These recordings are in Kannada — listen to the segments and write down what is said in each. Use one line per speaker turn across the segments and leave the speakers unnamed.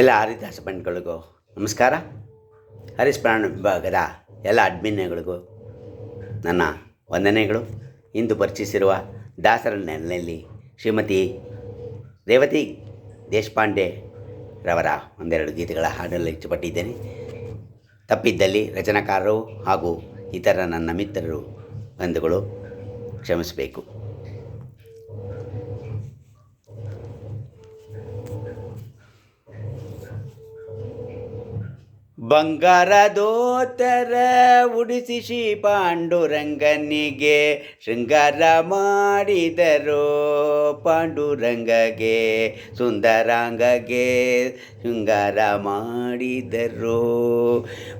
ಎಲ್ಲ ಹರಿದಾಸ ಬಂಡ್ಗಳಿಗೂ ನಮಸ್ಕಾರ. ಹರಿಸ್ಮರಣ ವಿಭಾಗದ ಎಲ್ಲ ಅಡ್ಮಿನ್ಗಳಿಗೂ ನನ್ನ ವಂದನೆಗಳು. ಇಂದು ಪರಿಚಯಿಸಿರುವ ದಾಸರ ನೆಲೆಯಲ್ಲಿ ಶ್ರೀಮತಿ ರೇವತಿ ದೇಶಪಾಂಡೆ ರವರ ಒಂದೆರಡು ಗೀತೆಗಳ ಹಾಡಲು ಇಷ್ಟಪಟ್ಟಿದ್ದೇನೆ. ತಪ್ಪಿದ್ದಲ್ಲಿ ರಚನಾಕಾರರು ಹಾಗೂ ಇತರ ನನ್ನ ಮಿತ್ರರು ಬಂಧುಗಳು ಕ್ಷಮಿಸಬೇಕು. ಬಂಗಾರದೋತರ ಉಡಿಸಿ ಶ್ರೀ ಪಾಂಡುರಂಗನಿಗೆ ಶೃಂಗಾರ ಮಾಡಿದರು. ಪಾಂಡುರಂಗಗೆ ಸುಂದರಾಂಗಗೆ ಶೃಂಗಾರ ಮಾಡಿದರು.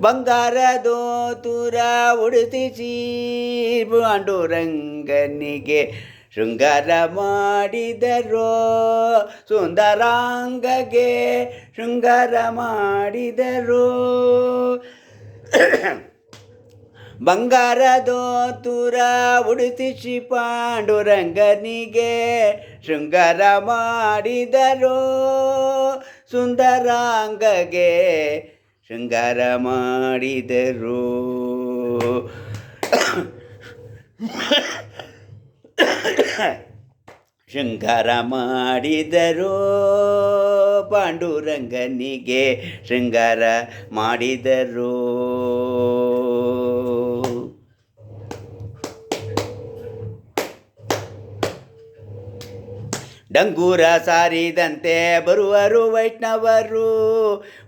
ಬಂಗಾರದೋತರ ಉಡಿಸಿ ಪಾಂಡುರಂಗನಿಗೆ ಶೃಂಗಾರ ಮಾಡಿದರು. ಸುಂದರಾಂಗಗೆ ಶೃಂಗಾರ ಮಾಡಿದರು. ಬಂಗಾರದೋತುರ ಉಡಿಸಿ ಪಾಂಡುರಂಗನಿಗೆ ಶೃಂಗಾರ ಮಾಡಿದರು. ಸುಂದರಾಂಗಗೆ ಶೃಂಗಾರ ಮಾಡಿದರು. ಶೃಂಗಾರ ಮಾಡಿದರು. ಪಾಂಡುರಂಗನಿಗೆ ಶೃಂಗಾರ ಮಾಡಿದರು. ಡಂಗೂರ ಸಾರಿದಂತೆ ಬರುವರು ವೈಷ್ಣವರು,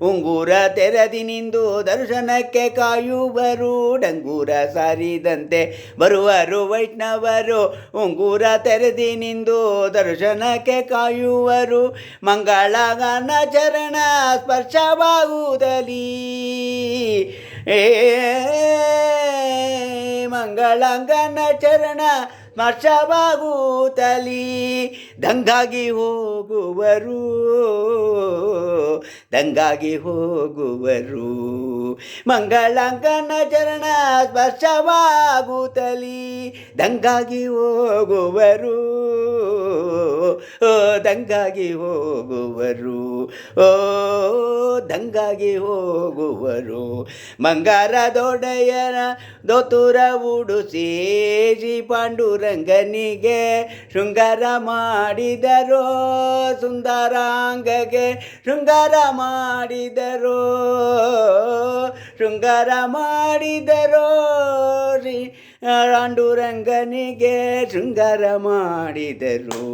ಉಂಗೂರ ತೆರೆದಿ ನಿಂದು ದರ್ಶನಕ್ಕೆ ಕಾಯುವರು. ಡಂಗೂರ ಸಾರಿದಂತೆ ಬರುವರು ವೈಷ್ಣವರು, ಉಂಗೂರ ತೆರೆದಿ ನಿಂದು ದರ್ಶನಕ್ಕೆ ಕಾಯುವರು. ಮಂಗಳಗಾನ ಚರಣ ಸ್ಪರ್ಶವಾಗುವುದಲಿ ಮಂಗಳಾಂಗನ ಚರಣ ಸ್ಪರ್ಶವಾಗುತ್ತಲಿ ದಂಗಾಗಿ ಹೋಗುವರು. ದಂಗಾಗಿ ಹೋಗುವರು. ಮಂಗಳಾಂಗನ ಚರಣ ಸ್ಪರ್ಶವಾಗುತ್ತಲಿ ದಂಗಾಗಿ ಹೋಗುವರು. ದಂಗಾಗಿ ಹೋಗುವರು. ದಂಗಾಗಿ ಹೋಗುವರು. ಬಂಗಾರದೊಡೆಯನ ದೋತುರ ಉಡುಸಿ ಶ್ರೀ ಪಾಂಡುರಂಗನಿಗೆ ಶೃಂಗಾರ ಮಾಡಿದರು. ಸುಂದರಾಂಗಗೆ ಶೃಂಗಾರ ಮಾಡಿದರು. ಶೃಂಗಾರ ಮಾಡಿದರು. ಶ್ರೀ ಪಾಂಡುರಂಗನಿಗೆ ಶೃಂಗಾರ ಮಾಡಿದರು.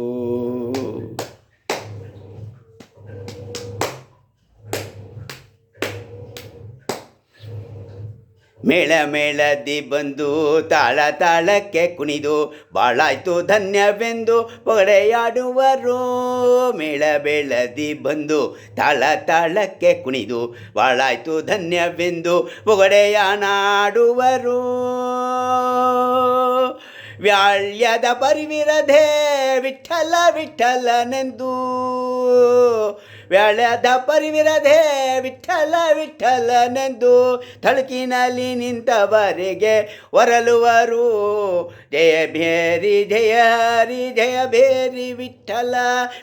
ಮೇಳ ಮೇಳದಿ ಬಂದು ತಾಳ ತಾಳಕ್ಕೆ ಕುಣಿದು ಬಾಳಾಯ್ತು ಧನ್ಯವೆಂದು ಪೊಗಡೆಯಾಡುವರು. ಮೇಳ ಮೇಳದಿ ಬಂದು ತಾಳ ತಾಳಕ್ಕೆ ಕುಣಿದು ಬಾಳಾಯ್ತು ಧನ್ಯವೆಂದು ಪೊಗಡೆಯಾಡುವರು. ವ್ಯಾಳ್ಯದ ಪರಿವಿರದೆ ವಿಠಲ ವಿಠಲನೆಂದು ವ್ಯಾಳ್ಯದ ಪರಿವಿರದೆ ವಿಠಲ ವಿಠಲನೆಂದು ತಳಕಿನಲ್ಲಿ ನಿಂತವರಿಗೆ ಹೊರಲುವರು. ಜಯ ಭೇರಿ ಜಯ ಹರಿ ಜಯ ಭೇರಿ ವಿಠಲ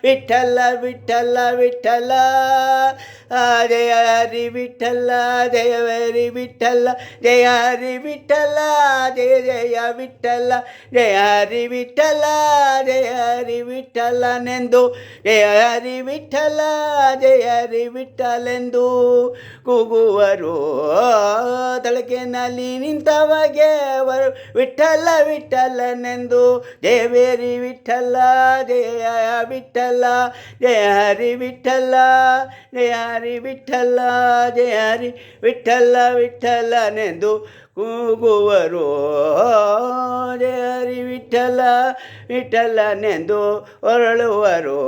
ವಿಠಲ ವಿಠಲ ವಿಠಲ ಜಯ ಹರಿ ವಿಠಲ ಜಯ ಹರಿ ವಿಠಲ ಜಯ ಹರಿ ವಿಠಲ ಜಯ ಜಯ ವಿಠಲ ಜಯ ಹರಿ ವಿಠಲ ಜಯ ಹರಿ ವಿಠಲನೆಂದು ಜಯ ಹರಿ ವಿಠಲ ಜಯ ಹರಿ ವಿಠಲೆಂದು ಕೂಗುವರು. ತಳಕಿನಲ್ಲಿ ನಿಂತವಗೆ ವಿಠಲ ವಿಠಲನೆಂದು ಜಯ ಬೇರಿ ವಿಠಲ ಜಯ ವಿಠಲ ಜಯ ಹರಿ ವಿಠಲ ಜಯ ಹರಿ ವಿಠಲ ಜಯ ಹರಿ ವಿಠಲ ವಿಠಲನೆಂದು ಕೂಗುವರು. ಜಯ ಹರಿ ವಿಠಲ ವಿಠಲನೆಂದು ಹೊರಳುವರು.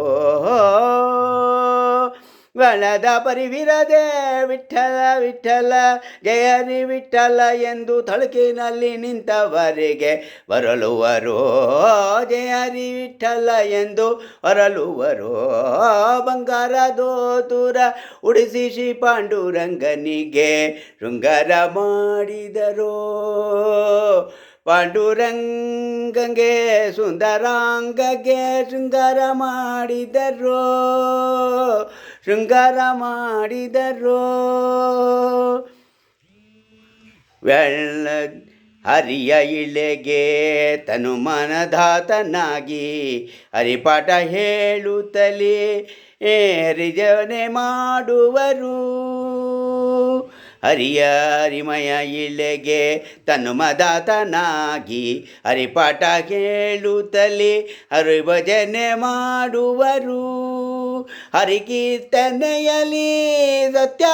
ವನದ ಪರಿವಿರದೆ ವಿಠಲ ವಿಠಲ ಜಯ ಹರಿ ವಿಠಲ ಎಂದು ತಳಕಿನಲ್ಲಿ ನಿಂತವರಿಗೆ ಬರಲುವರು. ಜಯ ಹರಿ ವಿಠಲ ಎಂದು ಹೊರಲುವರು. ಬಂಗಾರದೋತುರ ಉಡಿಸಿ ಶ್ರೀ ಪಾಂಡುರಂಗನಿಗೆ ಶೃಂಗಾರ ಮಾಡಿದರು. ಪಾಂಡುರಂಗಂಗೆ ಸುಂದರಾಂಗಗೆ ಶೃಂಗಾರ ಮಾಡಿದರು, ಶೃಂಗಾರ ಮಾಡಿದರು. ಬೆಳ್ಳ ಹರಿಯ ಇಳೆಗೆ ತನು ಮನದಾತನಾಗಿ ಹರಿಪಾಠ ಹೇಳುತ್ತಲೇ ರಿಜನೆ ಮಾಡುವರು. ಹರಿಯ ಹರಿಮಯ ಇಳೆಗೆ ತನು ಮದಾತನಾಗಿ ಹರಿಪಾಠ ಹೇಳುತ್ತಲೇ ಹರಿಭಜನೆ ಮಾಡುವರು. ಹರಿಕೀರ್ತನೆಯಲ್ಲಿ ಸತ್ಯ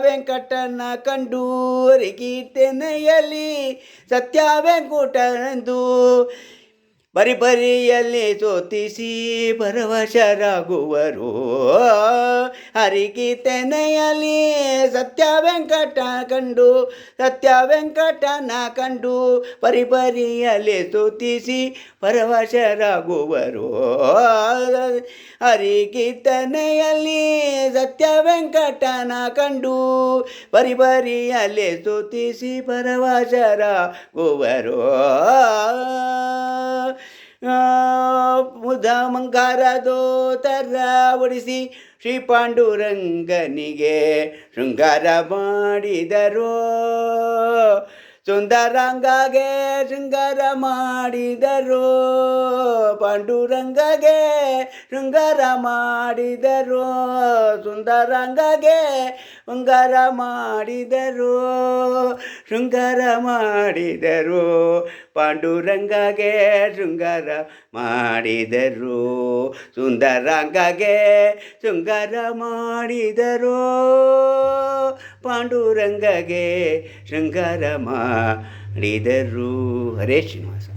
ವೆಂಕಟನ ಕಂಡು, ಹರಿಕೀರ್ತನೆಯಲ್ಲಿ ಸತ್ಯ ವೆಂಕಟನೆಂದು ಪರಿಯಲ್ಲಿ ಸೋತಿಸಿ ಪರವಶರಾಗುವರು. ಹರಿಕೀರ್ತನೆಯಲ್ಲಿ ಸತ್ಯ ವೆಂಕಟ ಕಂಡು, ಸತ್ಯ ವೆಂಕಟನ ಕಂಡು ಪರಿಯಲ್ಲಿ ಸೋತಿಸಿ ಪರವಶರಾಗುವರು. ಹರಿಕೀರ್ತನೆಯಲ್ಲಿ ಸತ್ಯ ವೆಂಕಟನ ಕಂಡು ಪರಿಯಲ್ಲಿ ಸೋತಿಸಿ ಪರವಶರಾಗುವರು. ಮುದ ಮಂಗಾರದೋತರ ಉಡಿಸಿ ಶ್ರೀ ಪಾಂಡುರಂಗನಿಗೆ ಶೃಂಗಾರ ಮಾಡಿದರು. ಸುಂದರಾಂಗಗೆ ಶೃಂಗಾರ ಮಾಡಿದರು, ಪಾಂಡುರಂಗಗೆ ಶೃಂಗಾರ ಮಾಡಿದರು. ಸುಂದರಾಂಗಗೆ ಶೃಂಗಾರ ಮಾಡಿದರು, ಶೃಂಗಾರ ಮಾಡಿದರು. ಪಾಂಡುರಂಗಗೆ ಶೃಂಗಾರ ಮಾಡಿದರು, ಸುಂದರಾಂಗಗೆ ಶೃಂಗಾರ ಮಾಡಿದರು. ಪಾಂಡುರಂಗಗೆ ಶೃಂಗಾರ ಮಾಡಿದರು. ಹರೇ ಶ್ರೀನಿವಾಸ.